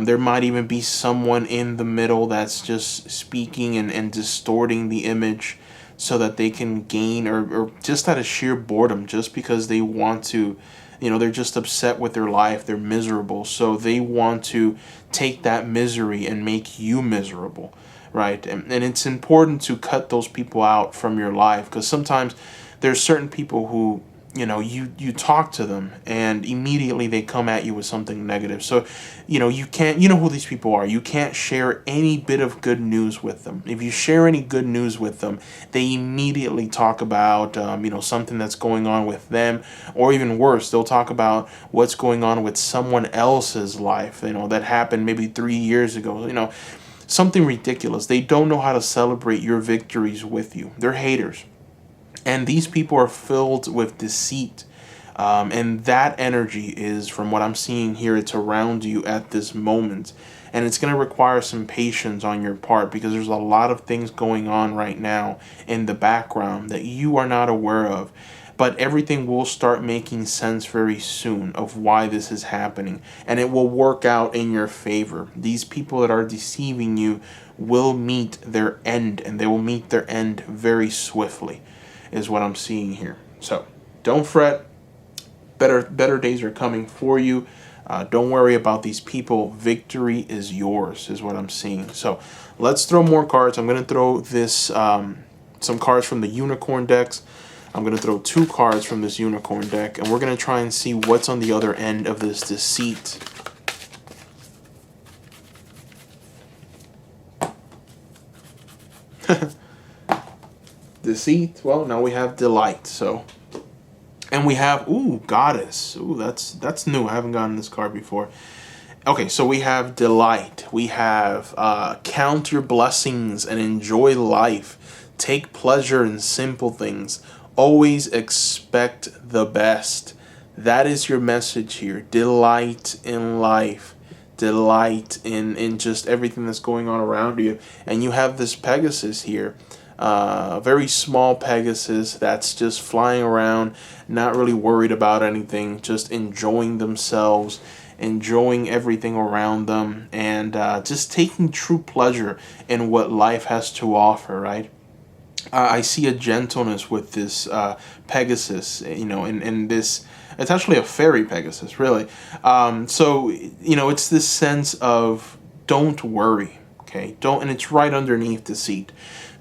There might even be someone in the middle that's just speaking and distorting the image so that they can gain, or just out of sheer boredom, just because they want to, they're just upset with their life, they're miserable, so they want to take that misery and make you miserable, right? And it's important to cut those people out from your life, because sometimes there's certain people who, you talk to them and immediately they come at you with something negative. So, you can't, who these people are. You can't share any bit of good news with them. If you share any good news with them, they immediately talk about, something that's going on with them, or even worse, they'll talk about what's going on with someone else's life, that happened maybe 3 years ago, something ridiculous. They don't know how to celebrate your victories with you. They're haters. And these people are filled with deceit. And that energy is, from what I'm seeing here, it's around you at this moment. And it's going to require some patience on your part, because there's a lot of things going on right now in the background that you are not aware of. But everything will start making sense very soon of why this is happening. And it will work out in your favor. These people that are deceiving you will meet their end, and they will meet their end very swiftly, is what I'm seeing here. So don't fret. Better days are coming for you. Don't worry about these people. Victory is yours, is what I'm seeing. So let's throw more cards. I'm going to throw this some cards from the unicorn decks. I'm going to throw 2 cards from this unicorn deck, and we're going to try and see what's on the other end of this deceit. Deceit. Well, now we have delight. So, and we have goddess. That's new. I haven't gotten this card before. Okay, so we have delight. We have count your blessings and enjoy life. Take pleasure in simple things. Always expect the best. That is your message here. Delight in life. Delight in just everything that's going on around you. And you have this Pegasus here. Very small Pegasus that's just flying around, not really worried about anything, just enjoying themselves, enjoying everything around them, and just taking true pleasure in what life has to offer, right? I see a gentleness with this Pegasus, in this. It's actually a fairy Pegasus, really. So, it's this sense of don't worry, okay? And it's right underneath deceit.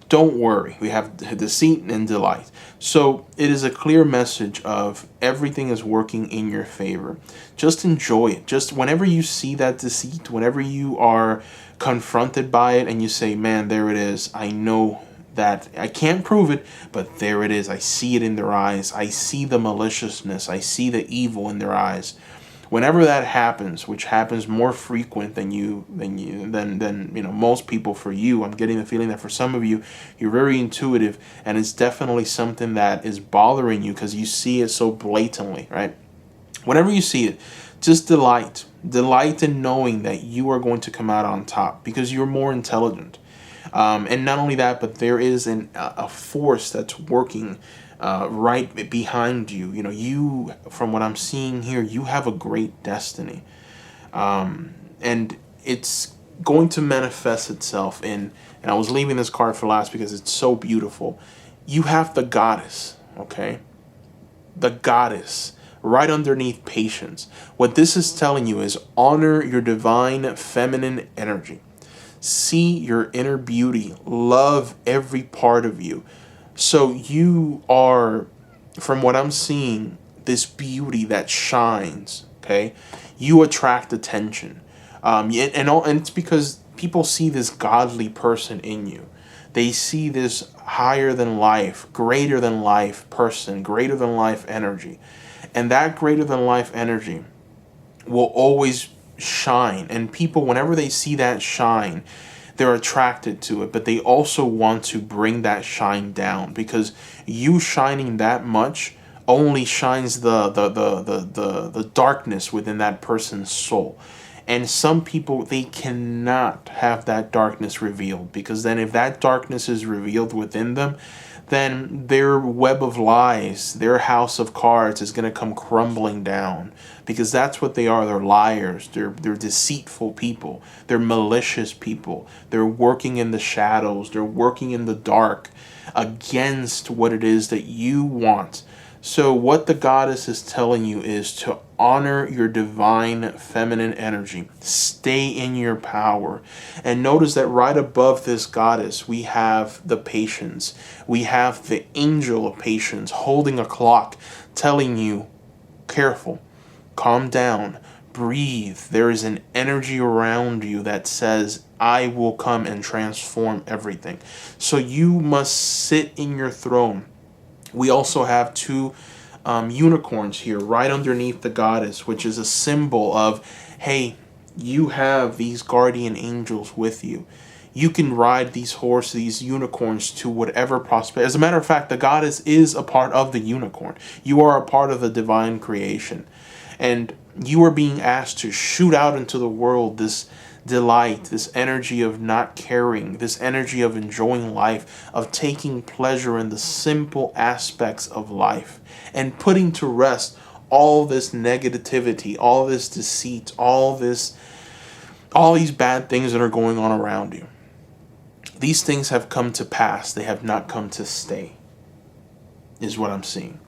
Don't worry. We have deceit and delight. So it is a clear message of everything is working in your favor. Just enjoy it. Just whenever you see that deceit, whenever you are confronted by it and you say, man, there it is. I know that I can't prove it, but there it is. I see it in their eyes. I see the maliciousness. I see the evil in their eyes. Whenever that happens, which happens more frequent than most people, for you, I'm getting the feeling that for some of you, you're very intuitive, and it's definitely something that is bothering you because you see it so blatantly, right? Whenever you see it, just delight in knowing that you are going to come out on top because you're more intelligent. And not only that, but there is a force that's working right behind you. You, from what I'm seeing here, you have a great destiny. And it's going to manifest itself in, and I was leaving this card for last because it's so beautiful. You have the goddess, okay? The goddess right underneath patience. What this is telling you is honor your divine feminine energy. See your inner beauty. Love every part of you. So you are, from what I'm seeing, this beauty that shines, okay? You attract attention. And it's because people see this godly person in you. They see this higher than life, greater than life person, greater than life energy. And that greater than life energy will always shine. And people, whenever they see that shine, they're attracted to it, but they also want to bring that shine down because you shining that much only shines the darkness within that person's soul. And some people, they cannot have that darkness revealed, because then if that darkness is revealed within them, then their web of lies, their house of cards is going to come crumbling down, because that's what they are. They're liars. They're deceitful people. They're malicious people. They're working in the shadows. They're working in the dark against what it is that you want. So what the goddess is telling you is to honor your divine feminine energy. Stay in your power. And notice that right above this goddess, we have the patience. We have the angel of patience holding a clock, telling you, careful, calm down, breathe. There is an energy around you that says, I will come and transform everything. So you must sit in your throne. We also have two unicorns here right underneath the goddess, which is a symbol of, hey, you have these guardian angels with you. You can ride these horses, these unicorns, to whatever prosperity. As a matter of fact, the goddess is a part of the unicorn. You are a part of the divine creation. And you are being asked to shoot out into the world this delight, this energy of not caring, this energy of enjoying life, of taking pleasure in the simple aspects of life, and putting to rest all this negativity, all this deceit, all these bad things that are going on around you. These things have come to pass. They have not come to stay, is what I'm seeing.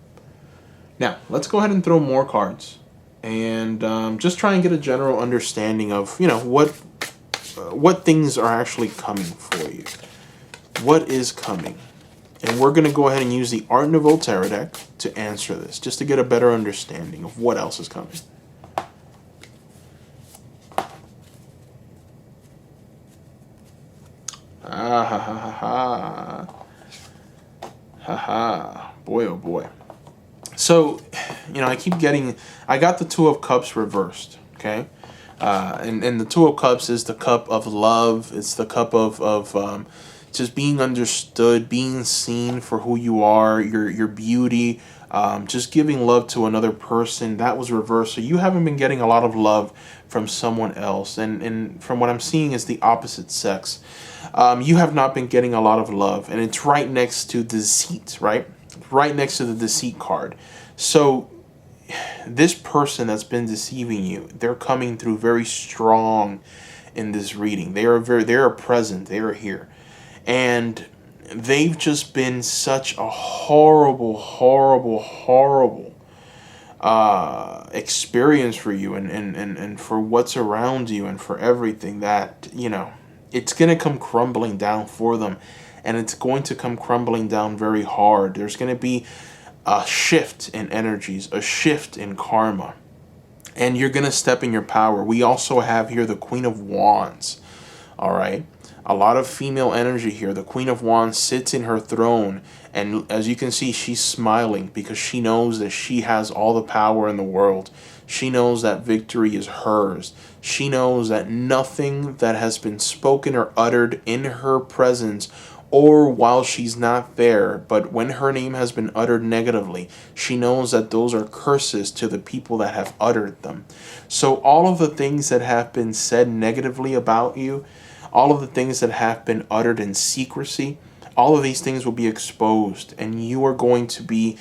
Now, let's go ahead and throw more cards and just try and get a general understanding of, what things are actually coming for you. What is coming? And we're going to go ahead and use the Art Nouveau Tarot deck to answer this, just to get a better understanding of what else is coming. Ah, ha, ha, ha, ha. Ha, ha. Boy, oh, boy. So, I got the Two of Cups reversed, okay? And the Two of Cups is the cup of love. It's the cup of just being understood, being seen for who you are, your beauty, just giving love to another person. That was reversed. So you haven't been getting a lot of love from someone else. And from what I'm seeing is the opposite sex. You have not been getting a lot of love. And it's right next to deceit, right? Right next to the deceit card. So this person that's been deceiving you, they're coming through very strong in this reading. They are present. They are here. And they've just been such a horrible experience for you and for what's around you and for everything that, it's going to come crumbling down for them. And it's going to come crumbling down very hard. There's going to be a shift in energies, a shift in karma. And you're going to step in your power. We also have here the Queen of Wands. All right. A lot of female energy here. The Queen of Wands sits in her throne. And as you can see, she's smiling because she knows that she has all the power in the world. She knows that victory is hers. She knows that nothing that has been spoken or uttered in her presence or while she's not there, but when her name has been uttered negatively, she knows that those are curses to the people that have uttered them. So all of the things that have been said negatively about you, all of the things that have been uttered in secrecy, all of these things will be exposed, and you are going to be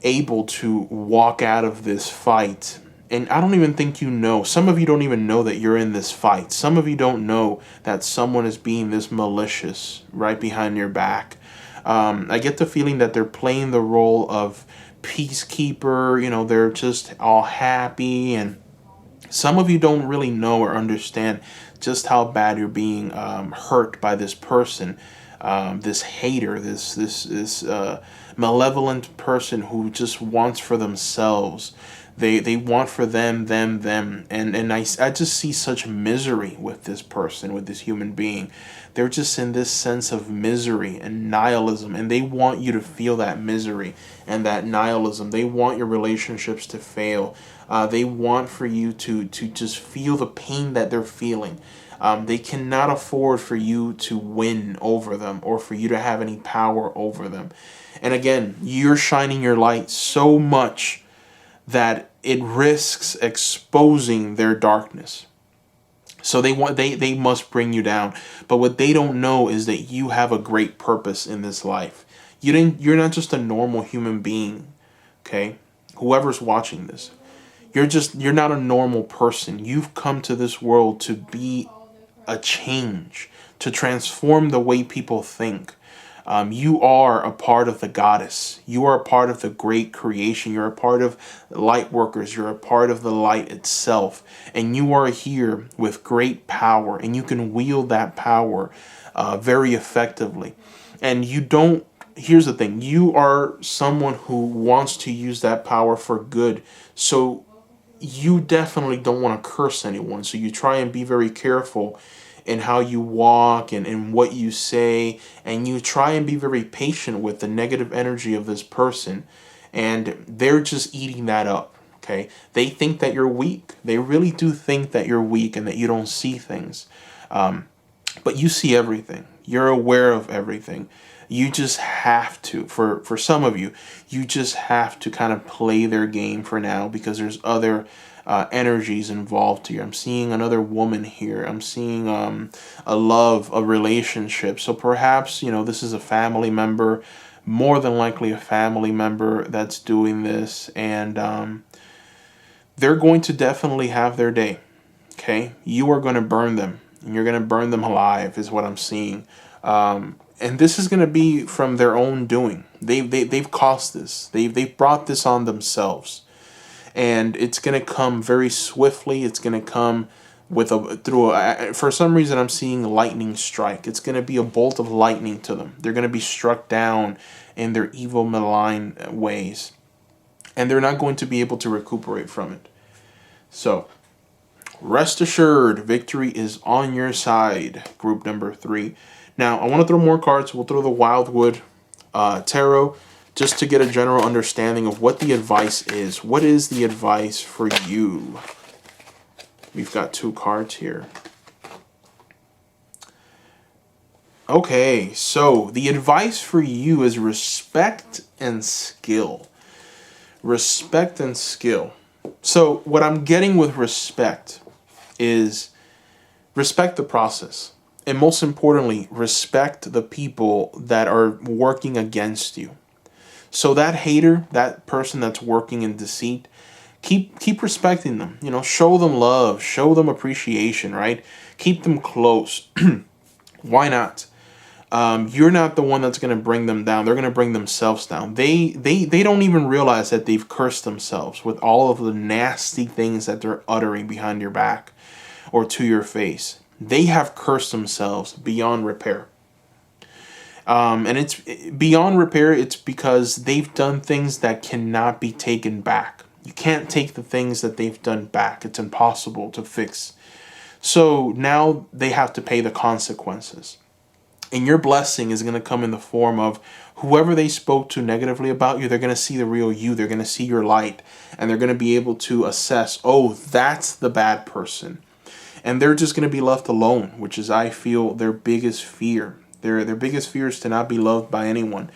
able to walk out of this fight. And I don't even think you know. Some of you don't even know that you're in this fight. Some of you don't know that someone is being this malicious right behind your back. I get the feeling that they're playing the role of peacekeeper. They're just all happy. And some of you don't really know or understand just how bad you're being hurt by this person. This hater, this malevolent person who just wants for themselves. They want for them. And I just see such misery with this person, with this human being. They're just in this sense of misery and nihilism, and they want you to feel that misery and that nihilism. They want your relationships to fail. They want for you to just feel the pain that they're feeling. They cannot afford for you to win over them or for you to have any power over them. And again, you're shining your light so much that it risks exposing their darkness. So they must bring you down. But what they don't know is that you have a great purpose in this life. You're not just a normal human being, okay? Whoever's watching this. You're not a normal person. You've come to this world to be a change, to transform the way people think. You are a part of the goddess. You are a part of the great creation. You're a part of light workers. You're a part of the light itself. And you are here with great power. And you can wield that power very effectively. And you don't, here's the thing. You are someone who wants to use that power for good. So you definitely don't want to curse anyone. So you try and be very careful in how you walk and what you say, and you try and be very patient with the negative energy of this person, and they're just eating that up. Okay, they think that you're weak. They really do think that you're weak and that you don't see things, but you see everything. You're aware of everything. You just have to, for some of you, you just have to kind of play their game for now, because there's other energies involved here. I'm seeing another woman here. I'm seeing a love, a relationship. So perhaps, this is a family member, more than likely a family member that's doing this. And they're going to definitely have their day. Okay? You are going to burn them. And you're going to burn them alive is what I'm seeing. And this is going to be from their own doing. They've caused this. They've brought this on themselves. And it's going to come very swiftly. It's going to come for some reason I'm seeing lightning strike. It's going to be a bolt of lightning to them. They're going to be struck down in their evil, malign ways. And they're not going to be able to recuperate from it. So, rest assured, victory is on your side, group number 3. Now, I want to throw more cards. We'll throw the Wildwood Tarot, just to get a general understanding of what the advice is. What is the advice for you? We've got 2 cards here. Okay, so the advice for you is respect and skill. Respect and skill. So what I'm getting with respect is respect the process. And most importantly, respect the people that are working against you. So that hater, that person that's working in deceit, keep respecting them. Show them love, show them appreciation, right? Keep them close. Why not? You're not the one that's going to bring them down. They're going to bring themselves down. They don't even realize that they've cursed themselves with all of the nasty things that they're uttering behind your back or to your face. They have cursed themselves beyond repair. And it's beyond repair. It's because they've done things that cannot be taken back. You can't take the things that they've done back. It's impossible to fix. So now they have to pay the consequences. And your blessing is going to come in the form of whoever they spoke to negatively about you, they're going to see the real you. They're going to see your light. And they're going to be able to assess, oh, that's the bad person. And they're just going to be left alone, which is, I feel, their biggest fear. Their biggest fear is to not be loved by anyone.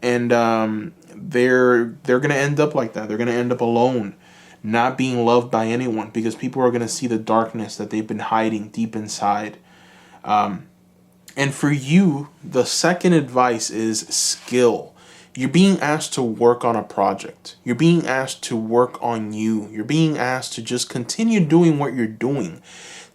And they're going to end up like that. They're going to end up alone, not being loved by anyone, because people are going to see the darkness that they've been hiding deep inside. And for you, the second advice is skill. You're being asked to work on a project. You're being asked to work on you. You're being asked to just continue doing what you're doing,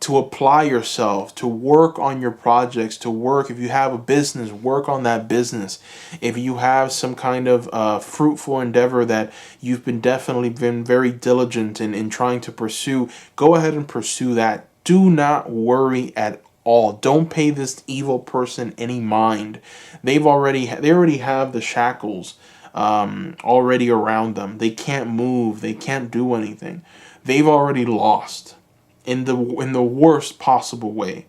to apply yourself, to work on your projects, to work. If you have a business, work on that business. If you have some kind of fruitful endeavor that you've definitely been very diligent in trying to pursue, go ahead and pursue that. Do not worry at all. Don't pay this evil person any mind. They already have the shackles already around them. They can't move. They can't do anything. They've already lost in the worst possible way.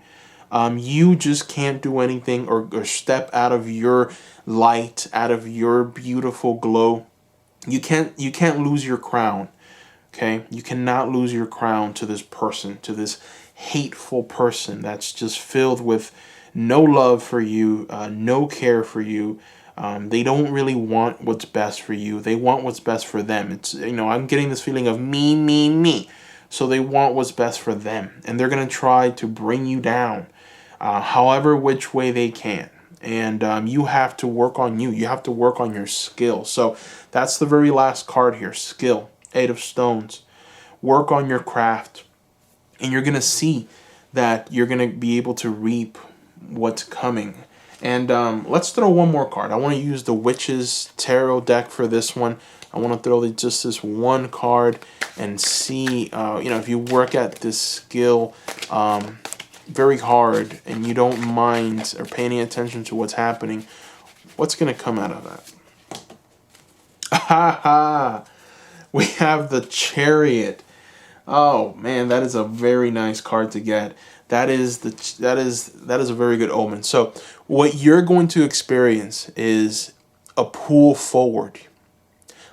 You just can't do anything or step out of your light, out of your beautiful glow. You can't lose your crown. Okay? You cannot lose your crown to this person, to this hateful person that's just filled with no love for you, no care for you. They don't really want what's best for you. They want what's best for them. It's, I'm getting this feeling of me, me, me. So they want what's best for them, and they're going to try to bring you down, however which way they can. And you have to work on you. You have to work on your skill. So that's the very last card here, skill, 8 of stones. Work on your craft, and you're going to see that you're going to be able to reap what's coming. And let's throw one more card. I want to use the Witch's Tarot deck for this one. I want to throw just this one card and see, if you work at this skill very hard and you don't mind or pay any attention to what's happening, what's going to come out of that? Ha ha! We have the Chariot. Oh man, that is a very nice card to get. That is a very good omen. So what you're going to experience is a pull forward,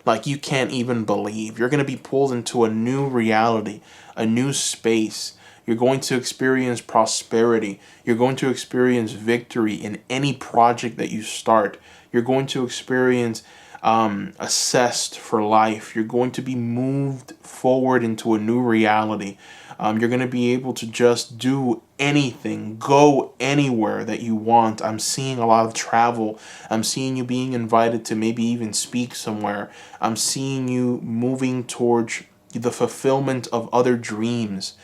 like you can't even believe. You're going to be pulled into a new reality, a new space. You're going to experience prosperity. You're going to experience victory in any project that you start. You're going to experience assessed for life. You're going to be moved forward into a new reality. You're going to be able to just do anything, go anywhere that you want. I'm seeing a lot of travel. I'm seeing you being invited to maybe even speak somewhere. I'm seeing you moving towards the fulfillment of other dreams.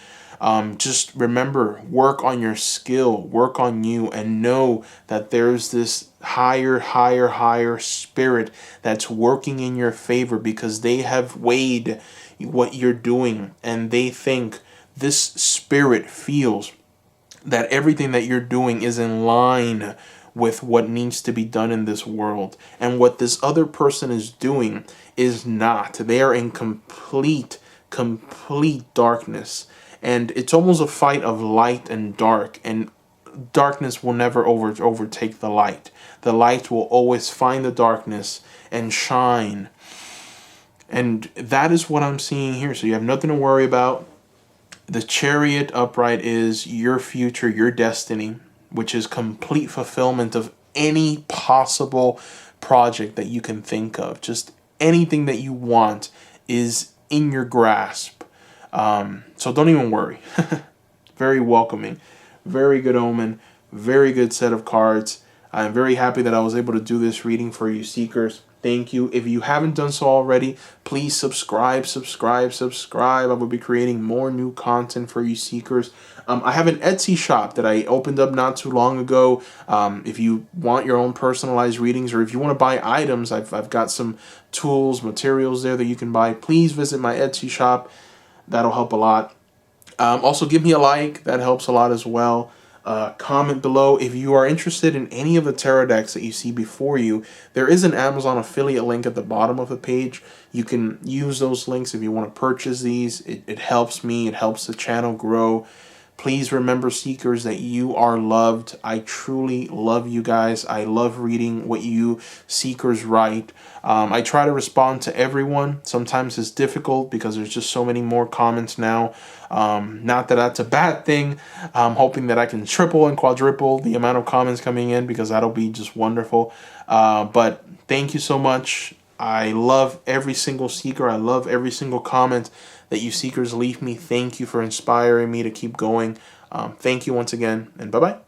Just remember, work on your skill, work on you, and know that there's this higher spirit that's working in your favor, because they have weighed what you're doing, and they think this spirit feels that everything that you're doing is in line with what needs to be done in this world. And what this other person is doing is not. They are in complete darkness. And it's almost a fight of light and dark. And darkness will never overtake the light. The light will always find the darkness and shine. And that is what I'm seeing here. So you have nothing to worry about. The Chariot upright is your future, your destiny, which is complete fulfillment of any possible project that you can think of. Just anything that you want is in your grasp. So don't even worry. Very welcoming, very good omen, very good set of cards. I'm very happy that I was able to do this reading for you seekers. Thank you. If you haven't done so already, please subscribe. I will be creating more new content for you seekers. I have an Etsy shop that I opened up not too long ago. If you want your own personalized readings, or if you want to buy items, I've got some tools, materials there that you can buy. Please visit my Etsy shop. That'll help a lot. Also, give me a like. That helps a lot as well. Comment below if you are interested in any of the tarot decks that you see before you. There is an Amazon affiliate link at the bottom of the page. You can use those links if you want to purchase these. It helps me. It helps the channel grow. Please remember, seekers, that you are loved. I truly love you guys. I love reading what you seekers write. I try to respond to everyone. Sometimes it's difficult because there's just so many more comments now. Not that that's a bad thing. I'm hoping that I can triple and quadruple the amount of comments coming in, because that'll be just wonderful. But thank you so much. I love every single seeker. I love every single comment that you seekers leave me. Thank you for inspiring me to keep going. Thank you once again, and bye-bye.